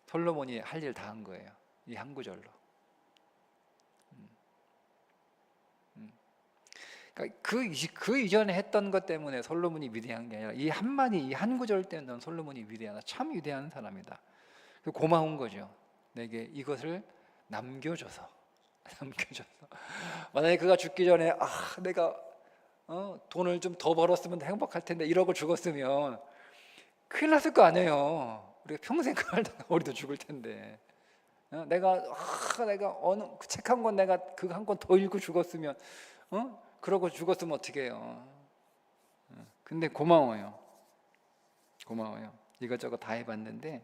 Speaker 1: 솔로몬이 할 일 다 한 거예요. 이 한 구절로. 그러니까 그 이전에 했던 것 때문에 솔로몬이 위대한 게 아니라 이 한마디, 이 한 구절 때문에 솔로몬이 위대하다. 참 위대한 사람이다. 고마운 거죠. 내게 이것을 남겨줘서. 만약에 그가 죽기 전에 내가 돈을 좀 더 벌었으면 행복할 텐데 이러고 죽었으면 큰일 났을 거 아니에요. 우리가 평생 그 말다가 우리도 죽을 텐데. 내가 어느 책 한 권 내가 그거 한 권 더 읽고 죽었으면 그러고 죽었으면 어떻게 해요. 근데 고마워요. 이것저것 다 해봤는데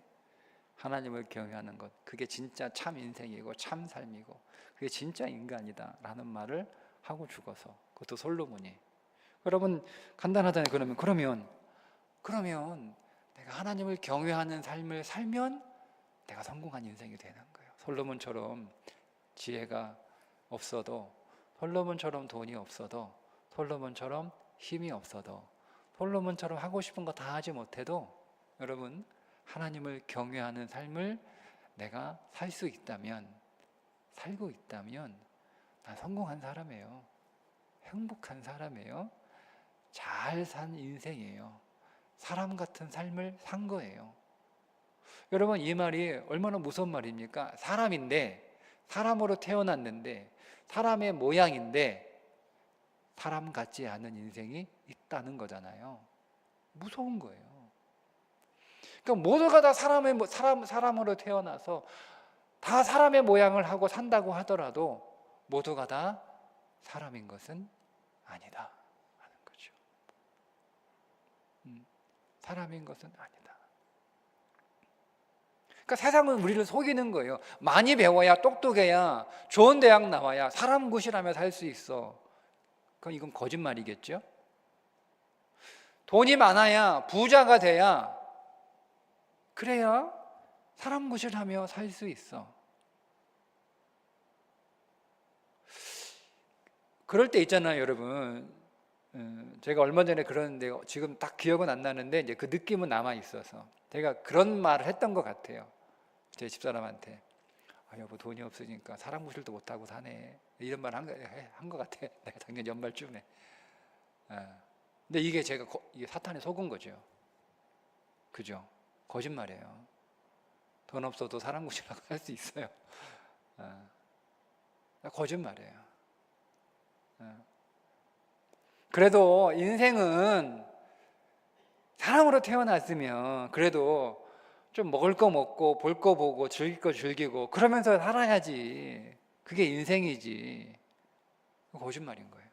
Speaker 1: 하나님을 경외하는 것, 그게 진짜 참 인생이고 참 삶이고 그게 진짜 인간이다 라는 말을 하고 죽어서, 그것도 솔로몬이. 여러분 간단하잖아요. 그러면 내가 하나님을 경외하는 삶을 살면 내가 성공한 인생이 되는 거예요. 솔로몬처럼 지혜가 없어도, 솔로몬처럼 돈이 없어도, 솔로몬처럼 힘이 없어도, 솔로몬처럼 하고 싶은 거 다 하지 못해도 여러분 하나님을 경외하는 삶을 내가 살 수 있다면, 살고 있다면 난 성공한 사람이에요. 행복한 사람이에요. 잘 산 인생이에요. 사람 같은 삶을 산 거예요. 여러분 이 말이 얼마나 무서운 말입니까? 사람인데, 사람으로 태어났는데, 사람의 모양인데 사람 같지 않은 인생이 있다는 거잖아요. 무서운 거예요. 그러니까 모두가 다 사람으로 태어나서 다 사람의 모양을 하고 산다고 하더라도 모두가 다 사람인 것은 아니다 하는 거죠. 사람인 것은 아니다. 그러니까 세상은 우리를 속이는 거예요. 많이 배워야, 똑똑해야, 좋은 대학 나와야 사람 구실하며 살 수 있어. 그럼 이건 거짓말이겠죠? 돈이 많아야, 부자가 돼야, 그래야 사람 구실하며 살 수 있어. 그럴 때 있잖아요, 여러분. 제가 얼마 전에 그러는데 지금 딱 기억은 안 나는데 이제 그 느낌은 남아 있어서 제가 그런 말을 했던 것 같아요. 제 집사람한테. 여보, 돈이 없으니까 사람 구실도 못하고 사네, 이런 말 한 것 같아. 내가 작년 연말쯤에. 근데 이게 제가 이게 사탄에 속은 거죠. 그죠? 거짓말이에요. 돈 없어도 사람 구실하고 할 수 있어요. 거짓말이에요. 그래도 인생은 사람으로 태어났으면 그래도 좀 먹을 거 먹고 볼 거 보고 즐길 거 즐기고 그러면서 살아야지. 그게 인생이지. 거짓말인 거예요.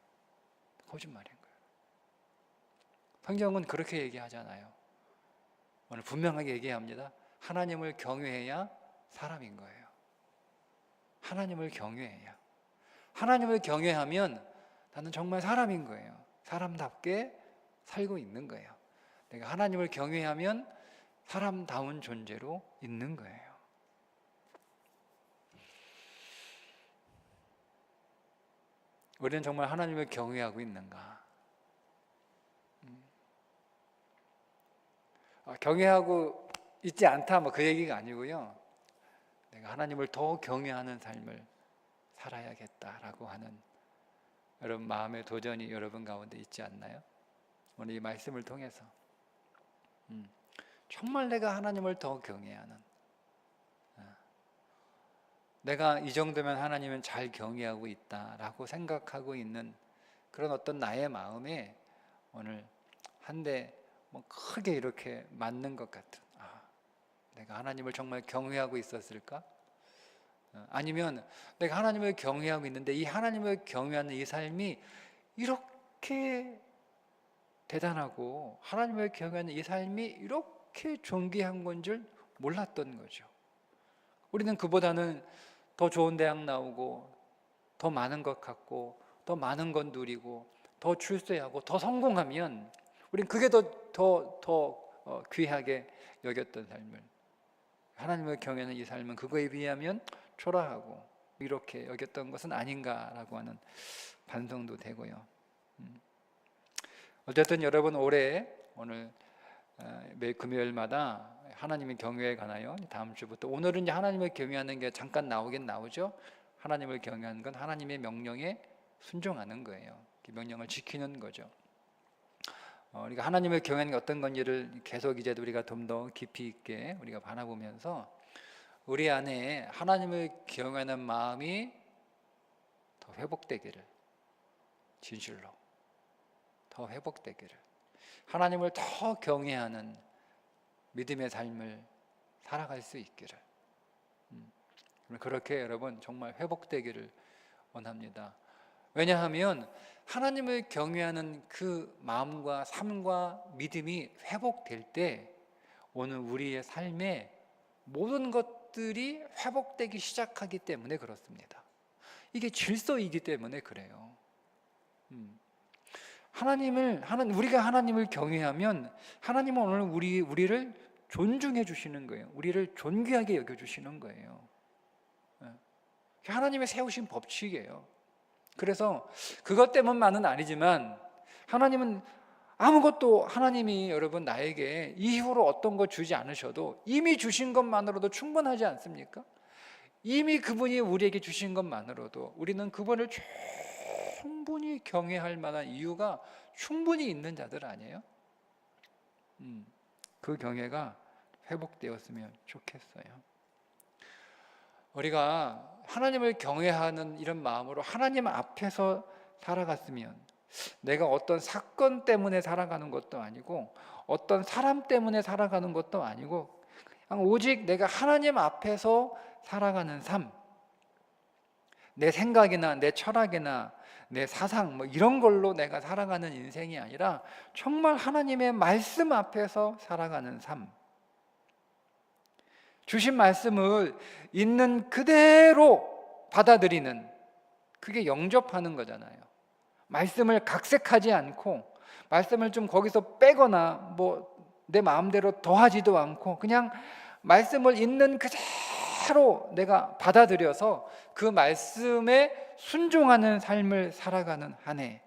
Speaker 1: 거짓말인 거예요. 성경은 그렇게 얘기하잖아요. 오늘 분명하게 얘기합니다. 하나님을 경외해야 사람인 거예요. 하나님을 경외해야. 하나님을 경외하면 나는 정말 사람인 거예요. 사람답게 살고 있는 거예요. 내가 하나님을 경외하면 사람다운 존재로 있는 거예요. 우리는 정말 하나님을 경외하고 있는가? 경외하고 있지 않다, 뭐 그 얘기가 아니고요. 내가 하나님을 더 경외하는 삶을 살아야겠다라고 하는 여러분 마음의 도전이 여러분 가운데 있지 않나요? 오늘 이 말씀을 통해서 정말 내가 하나님을 더 경외하는, 내가 이 정도면 하나님은 잘 경외하고 있다라고 생각하고 있는 그런 어떤 나의 마음에 오늘 한 대 뭐 크게 이렇게 맞는 것 같은, 내가 하나님을 정말 경외하고 있었을까? 아니면 내가 하나님을 경외하고 있는데 이 하나님을 경외하는 이 삶이 이렇게 대단하고 하나님을 경외하는 이 삶이 이렇게 존귀한 건 줄 몰랐던 거죠. 우리는 그보다는 더 좋은 대학 나오고 더 많은 것 갖고 더 많은 건 누리고 더 출세하고 더 성공하면 우리는 그게 더 귀하게 여겼던 삶을, 하나님을 경외하는 이 삶은 그거에 비하면 초라하고 이렇게 여겼던 것은 아닌가라고 하는 반성도 되고요. 어쨌든 여러분 오늘 매 금요일마다 하나님의 경외에 관하여 다음 주부터, 오늘은 이제 하나님을 경외하는 게 잠깐 나오긴 나오죠. 하나님을 경외하는 건 하나님의 명령에 순종하는 거예요. 명령을 지키는 거죠. 우리가 하나님을 경외하는 게 어떤 건지를 계속 이제 우리가 좀 더 깊이 있게 우리가 바라보면서 우리 안에 하나님을 경외하는 마음이 더 회복되기를, 진실로 더 회복되기를, 하나님을 더 경외하는 믿음의 삶을 살아갈 수 있기를, 그렇게 여러분 정말 회복되기를 원합니다. 왜냐하면 하나님을 경외하는 그 마음과 삶과 믿음이 회복될 때 오늘 우리의 삶에 모든 것들이 회복되기 시작하기 때문에 그렇습니다. 이게 질서이기 때문에 그래요. 우리가 하나님을 경외하면 하나님은 오늘 우리를 존중해 주시는 거예요. 우리를 존귀하게 여겨 주시는 거예요. 하나님의 세우신 법칙이에요. 그래서 그것 때문만은 아니지만 하나님은 아무것도, 하나님이 여러분 나에게 이후로 어떤 거 주지 않으셔도 이미 주신 것만으로도 충분하지 않습니까? 이미 그분이 우리에게 주신 것만으로도 우리는 그분을 충분히 경외할 만한 이유가 충분히 있는 자들 아니에요? 그 경외가 회복되었으면 좋겠어요. 우리가 하나님을 경외하는 이런 마음으로 하나님 앞에서 살아갔으면, 내가 어떤 사건 때문에 살아가는 것도 아니고 어떤 사람 때문에 살아가는 것도 아니고 그냥 오직 내가 하나님 앞에서 살아가는 삶, 내 생각이나 내 철학이나 내 사상 뭐 이런 걸로 내가 살아가는 인생이 아니라 정말 하나님의 말씀 앞에서 살아가는 삶, 주신 말씀을 있는 그대로 받아들이는, 그게 영접하는 거잖아요. 말씀을 각색하지 않고, 말씀을 좀 거기서 빼거나 뭐 내 마음대로 더하지도 않고, 그냥 말씀을 있는 그대로 내가 받아들여서 그 말씀에 순종하는 삶을 살아가는 한 해.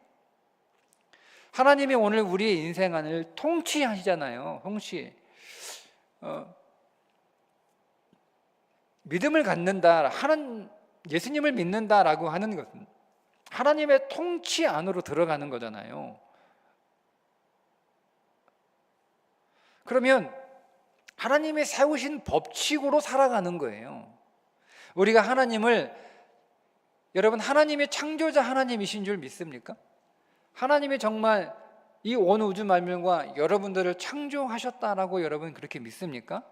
Speaker 1: 하나님이 오늘 우리의 인생안을 통치하시잖아요. 믿음을 갖는다, 예수님을 믿는다라고 하는 것은 하나님의 통치 안으로 들어가는 거잖아요. 그러면 하나님이 세우신 법칙으로 살아가는 거예요. 우리가 여러분, 하나님이 창조자 하나님이신 줄 믿습니까? 하나님이 정말 이 온 우주 만물과 여러분들을 창조하셨다라고 여러분 그렇게 믿습니까?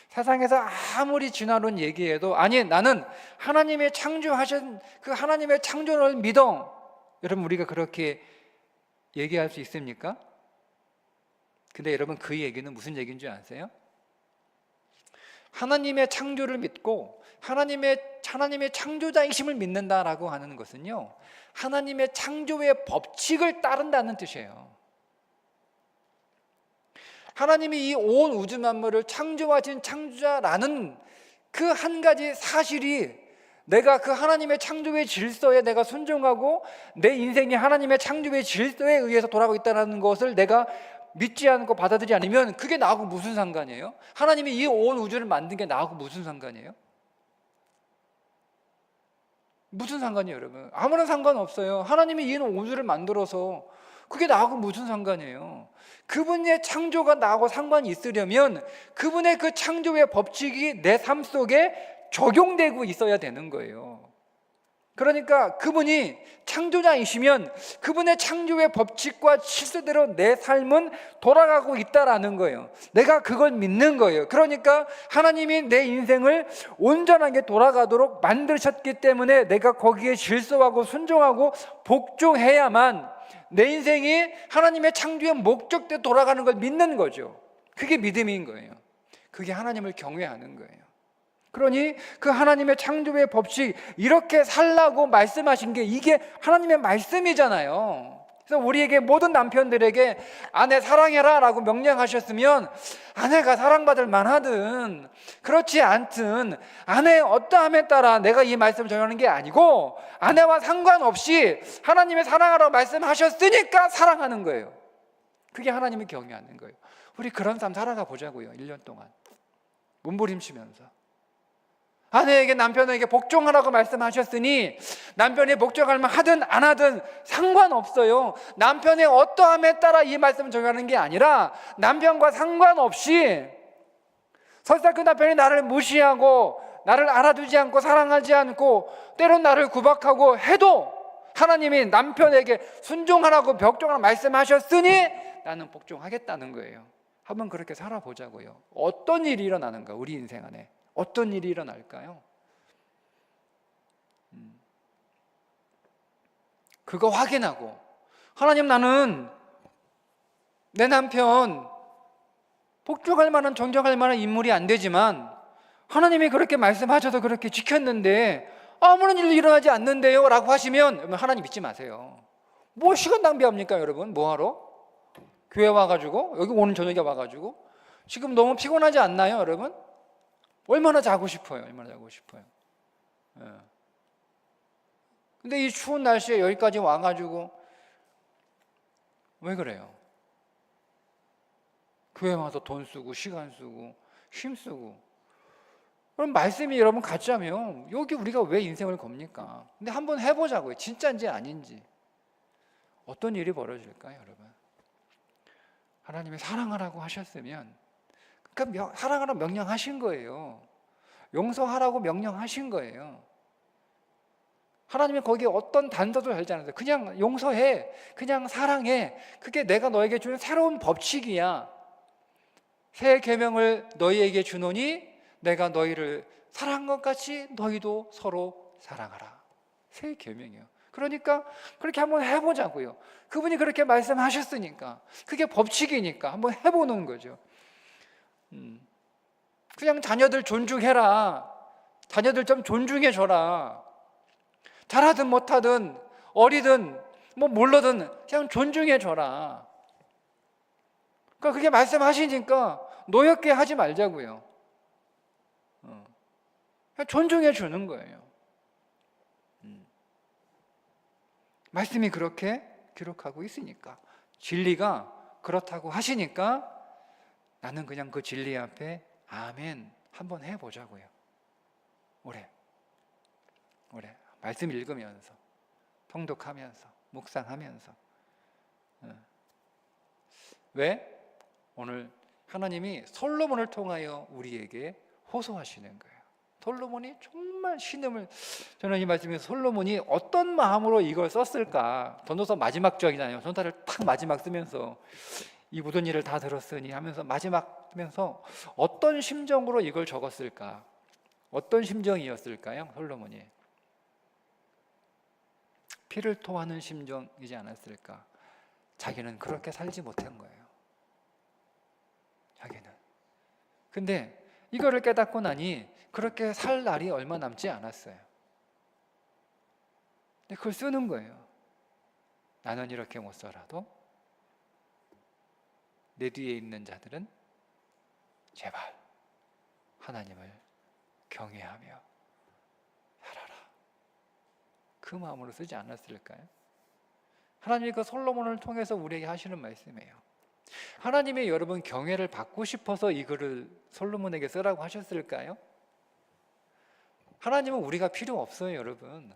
Speaker 1: 세상에서 아무리 진화론 얘기해도 아니, 나는 하나님의 창조하신 그 하나님의 창조를 믿어. 여러분, 우리가 그렇게 얘기할 수 있습니까? 근데 여러분, 그 얘기는 무슨 얘기인 줄 아세요? 하나님의 창조를 믿고 하나님의 창조자이심을 믿는다라고 하는 것은요, 하나님의 창조의 법칙을 따른다는 뜻이에요. 하나님이 이 온 우주 만물을 창조하신 창조자라는 그 한 가지 사실이, 내가 그 하나님의 창조의 질서에 내가 순종하고 내 인생이 하나님의 창조의 질서에 의해서 돌아가고 있다는 것을 내가 믿지 않고 받아들이지 않으면 그게 나하고 무슨 상관이에요? 하나님이 이 온 우주를 만든 게 나하고 무슨 상관이에요? 무슨 상관이에요, 여러분? 아무런 상관없어요. 하나님이 이 온 우주를 만들어서 그게 나하고 무슨 상관이에요? 그분의 창조가 나하고 상관이 있으려면 그분의 그 창조의 법칙이 내 삶 속에 적용되고 있어야 되는 거예요. 그러니까 그분이 창조자이시면 그분의 창조의 법칙과 실수대로 내 삶은 돌아가고 있다라는 거예요. 내가 그걸 믿는 거예요. 그러니까 하나님이 내 인생을 온전하게 돌아가도록 만드셨기 때문에 내가 거기에 질서하고 순종하고 복종해야만 내 인생이 하나님의 창조의 목적대로 돌아가는 걸 믿는 거죠. 그게 믿음인 거예요. 그게 하나님을 경외하는 거예요. 그러니 그 하나님의 창조의 법칙, 이렇게 살라고 말씀하신 게 이게 하나님의 말씀이잖아요. 그래서 우리에게, 모든 남편들에게 아내 사랑해라 라고 명령하셨으면 아내가 사랑받을 만하든 그렇지 않든 아내의 어떠함에 따라 내가 이 말씀을 전하는 게 아니고, 아내와 상관없이 하나님의 사랑하라고 말씀하셨으니까 사랑하는 거예요. 그게 하나님을 경외하는 거예요. 우리 그런 삶 살아가 보자고요. 1년 동안 몸부림치면서 아내에게, 남편에게 복종하라고 말씀하셨으니 남편이 복종할 만 하든 안 하든 상관없어요. 남편의 어떠함에 따라 이 말씀을 적용하는 게 아니라 남편과 상관없이, 설사 그 남편이 나를 무시하고 나를 알아두지 않고 사랑하지 않고 때론 나를 구박하고 해도 하나님이 남편에게 순종하라고 복종하라고 말씀하셨으니 나는 복종하겠다는 거예요. 한번 그렇게 살아보자고요. 어떤 일이 일어나는가, 우리 인생 안에 어떤 일이 일어날까요? 그거 확인하고, 하나님, 나는 내 남편 복종할 만한, 존경할 만한 인물이 안 되지만 하나님이 그렇게 말씀하셔서 그렇게 지켰는데 아무런 일도 일어나지 않는데요 라고 하시면 하나님 믿지 마세요. 뭐 시간 낭비합니까, 여러분? 뭐하러? 교회 와가지고, 여기 오늘 저녁에 와가지고 지금 너무 피곤하지 않나요, 여러분? 얼마나 자고 싶어요. 얼마나 자고 싶어요. 예. 근데 이 추운 날씨에 여기까지 와가지고 왜 그래요? 교회 와서 돈 쓰고 시간 쓰고 힘 쓰고. 그럼 말씀이 여러분 같자면 여기 우리가 왜 인생을 겁니까? 근데 한번 해보자고요. 진짜인지 아닌지. 어떤 일이 벌어질까요, 여러분? 하나님이 사랑하라고 하셨으면, 그러니까 사랑하라고 명령하신 거예요. 용서하라고 명령하신 거예요. 하나님이 거기에 어떤 단서도 달지 않았어요. 그냥 용서해, 그냥 사랑해. 그게 내가 너에게 주는 새로운 법칙이야. 새 계명을 너희에게 주노니 내가 너희를 사랑한 것 같이 너희도 서로 사랑하라. 새 계명이에요. 그러니까 그렇게 한번 해보자고요. 그분이 그렇게 말씀하셨으니까, 그게 법칙이니까 한번 해보는 거죠. 그냥 자녀들 존중해라. 자녀들 좀 존중해줘라. 잘하든 못하든 어리든 뭐 몰라든 그냥 존중해줘라. 그러니까 그게 말씀하시니까 노엽게 하지 말자고요. 그냥 존중해 주는 거예요. 말씀이 그렇게 기록하고 있으니까, 진리가 그렇다고 하시니까 나는 그냥 그 진리 앞에 아멘 한번 해보자고요. 올해 말씀 읽으면서, 통독하면서, 묵상하면서. 왜? 오늘 하나님이 솔로몬을 통하여 우리에게 호소하시는 거예요. 솔로몬이 정말 신음을, 저는 이 말씀에 솔로몬이 어떤 마음으로 이걸 썼을까. 전도서 마지막 장이잖아요. 전도서를 딱 마지막 쓰면서 이 모든 일을 다 들었으니 하면서 마지막 쓰면서 어떤 심정으로 이걸 적었을까? 어떤 심정이었을까요? 솔로몬이 피를 토하는 심정이지 않았을까? 자기는 그렇게 살지 못한 거예요. 자기는. 근데 이거를 깨닫고 나니 그렇게 살 날이 얼마 남지 않았어요. 근데 그걸 쓰는 거예요. 나는 이렇게 못 살아도 내 뒤에 있는 자들은 제발 하나님을 경외하며 살아라. 그 마음으로 쓰지 않았을까요? 하나님이 그 솔로몬을 통해서 우리에게 하시는 말씀이에요. 하나님의 여러분 경외를 받고 싶어서 이 글을 솔로몬에게 쓰라고 하셨을까요? 하나님은 우리가 필요 없어요, 여러분.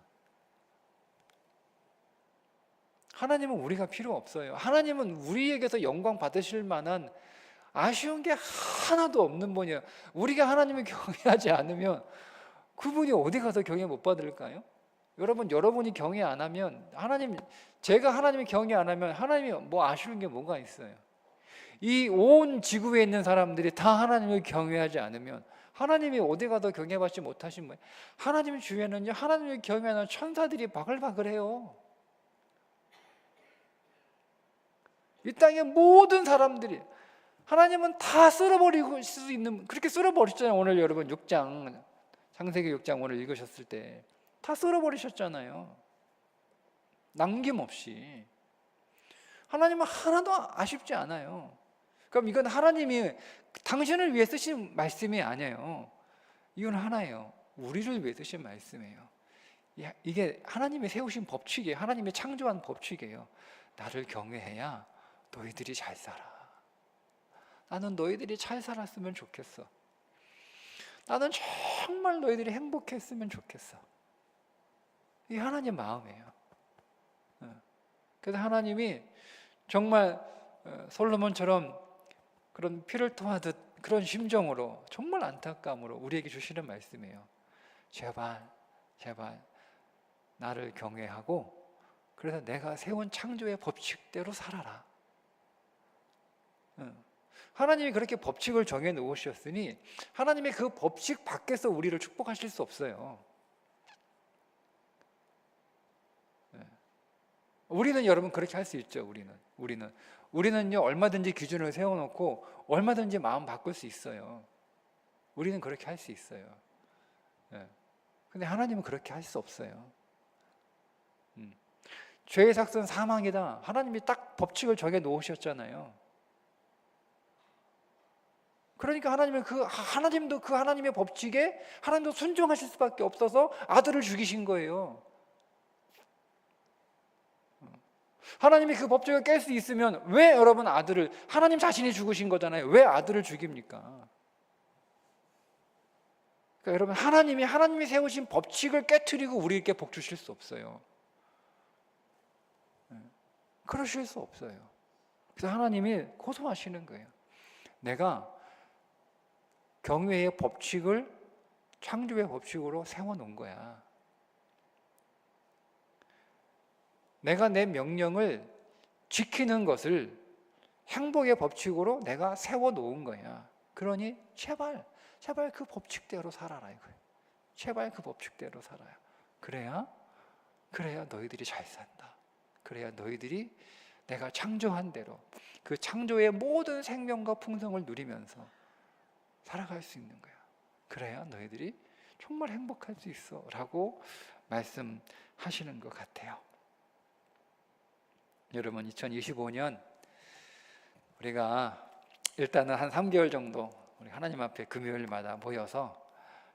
Speaker 1: 하나님은 우리가 필요 없어요. 하나님은 우리에게서 영광 받으실 만한 아쉬운 게 하나도 없는 분이에요. 우리가 하나님을 경외하지 않으면 그분이 어디 가서 경외 못 받을까요? 여러분이 경외 안 하면 제가 하나님을 경외 안 하면 하나님이 뭐 아쉬운 게 뭐가 있어요? 이 온 지구에 있는 사람들이 다 하나님을 경외하지 않으면 하나님이 어디 가서 경외받지 못하신 거예요. 하나님 주위에는요, 하나님을 경외하는 천사들이 바글바글해요. 이 땅의 모든 사람들이 하나님은 다 쓸어버리고 수 있는, 그렇게 쓸어버리셨잖아요. 오늘 여러분 6장, 창세기 6장 오늘 읽으셨을 때 다 쓸어버리셨잖아요. 남김없이. 하나님은 하나도 아쉽지 않아요. 그럼 이건 하나님이 당신을 위해 쓰신 말씀이 아니에요. 이건 하나예요. 우리를 위해 쓰신 말씀이에요. 이게 하나님이 세우신 법칙이에요. 하나님이 창조한 법칙이에요. 나를 경외해야 너희들이 잘 살아. 나는 너희들이 잘 살았으면 좋겠어. 나는 정말 너희들이 행복했으면 좋겠어. 이게 하나님 마음이에요. 그래서 하나님이 정말 솔로몬처럼 그런 피를 토하듯 그런 심정으로, 정말 안타까움으로 우리에게 주시는 말씀이에요. 제발 나를 경외하고 그래서 내가 세운 창조의 법칙대로 살아라. 하나님이 그렇게 법칙을 정해 놓으셨으니 하나님의 그 법칙 밖에서 우리를 축복하실 수 없어요. 우리는 여러분 그렇게 할 수 있죠. 우리는요 얼마든지 기준을 세워놓고 얼마든지 마음 바꿀 수 있어요. 우리는 그렇게 할 수 있어요. 근데 하나님은 그렇게 할 수 없어요. 죄의 삭은 사망이다. 하나님이 딱 법칙을 정해 놓으셨잖아요. 그러니까 하나님도 그 하나님의 법칙에 하나님도 순종하실 수밖에 없어서 아들을 죽이신 거예요. 하나님이 그 법칙을 깰 수 있으면 왜 여러분 하나님 자신이 죽으신 거잖아요. 왜 아들을 죽입니까? 그러니까 여러분 하나님이 세우신 법칙을 깨트리고 우리에게 복 주실 수 없어요. 그러실 수 없어요. 그래서 하나님이 고소하시는 거예요. 내가 경외의 법칙을 창조의 법칙으로 세워놓은 거야. 내가 내 명령을 지키는 것을 행복의 법칙으로 내가 세워놓은 거야. 그러니 제발 그 법칙대로 살아라 이거예요. 제발 그 법칙대로 살아요. 그래야 너희들이 잘 산다. 그래야 너희들이 내가 창조한 대로 그 창조의 모든 생명과 풍성을 누리면서 살아갈 수 있는 거야. 그래야 너희들이 정말 행복할 수 있어 라고 말씀하시는 것 같아요. 여러분, 2025년 우리가 일단은 한 3개월 정도 우리 하나님 앞에 금요일마다 모여서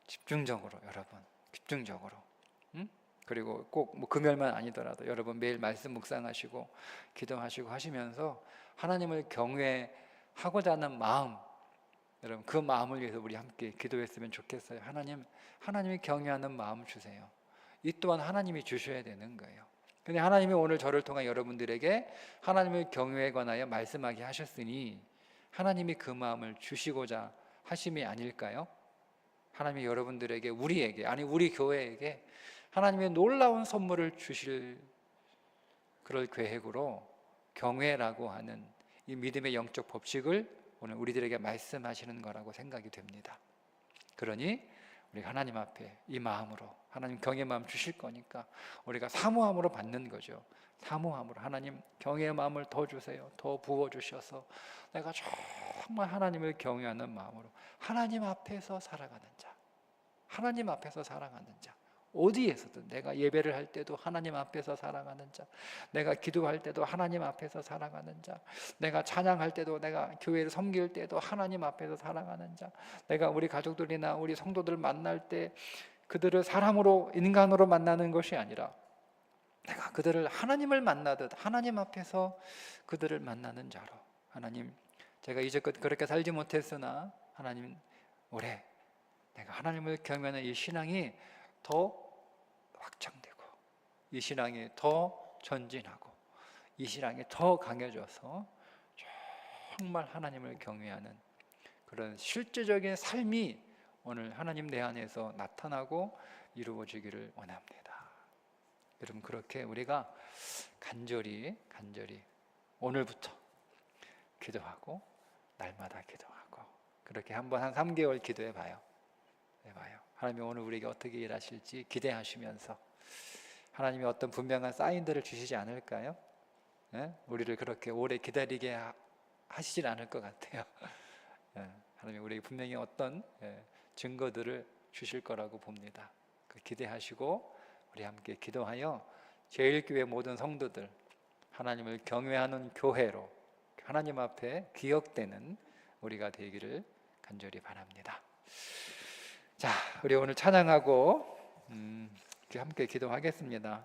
Speaker 1: 집중적으로, 여러분 집중적으로, 그리고 꼭 뭐 금요일만 아니더라도 여러분 매일 말씀 묵상하시고 기도하시고 하시면서 하나님을 경외하고자 하는 마음, 여러분 그 마음을 위해서 우리 함께 기도했으면 좋겠어요. 하나님이 경외하는 마음 주세요. 이 또한 하나님이 주셔야 되는 거예요. 근데 하나님이 오늘 저를 통해 여러분들에게 하나님을 경외에 관하여 말씀하게 하셨으니 하나님이 그 마음을 주시고자 하심이 아닐까요? 하나님이 여러분들에게, 우리에게, 아니 우리 교회에게 하나님의 놀라운 선물을 주실 그럴 계획으로 경외라고 하는 이 믿음의 영적 법칙을 오늘 우리들에게 말씀하시는 거라고 생각이 됩니다. 그러니 우리 하나님 앞에 이 마음으로, 하나님 경외의 마음 주실 거니까 우리가 사모함으로 받는 거죠. 사모함으로 하나님 경외의 마음을 더 주세요. 더 부어주셔서 내가 정말 하나님을 경외하는 마음으로 하나님 앞에서 살아가는 자, 하나님 앞에서 살아가는 자, 어디에서든 내가 예배를 할 때도 하나님 앞에서 살아가는 자, 내가 기도할 때도 하나님 앞에서 살아가는 자, 내가 찬양할 때도, 내가 교회를 섬길 때도 하나님 앞에서 살아가는 자, 내가 우리 가족들이나 우리 성도들 만날 때 그들을 사람으로, 인간으로 만나는 것이 아니라 내가 그들을 하나님을 만나듯 하나님 앞에서 그들을 만나는 자로, 하나님 제가 이제껏 그렇게 살지 못했으나 하나님 올해 내가 하나님을 경외하는 이 신앙이 더 확장되고 이 신앙이 더 전진하고 이 신앙이 더 강해져서 정말 하나님을 경외하는 그런 실제적인 삶이 오늘 하나님 내 안에서 나타나고 이루어지기를 원합니다. 여러분, 그렇게 우리가 간절히 오늘부터 기도하고 날마다 기도하고 그렇게 한번 한 3개월 기도해 봐요. 하나님이 오늘 우리에게 어떻게 일하실지 기대하시면서 하나님이 어떤 분명한 사인들을 주시지 않을까요? 우리를 그렇게 오래 기다리게 하시질 않을 것 같아요. 하나님이 우리에게 분명히 어떤 증거들을 주실 거라고 봅니다. 기대하시고 우리 함께 기도하여 제1교회 모든 성도들 하나님을 경외하는 교회로 하나님 앞에 기억되는 우리가 되기를 간절히 바랍니다. 자, 우리 오늘 찬양하고 함께 기도하겠습니다.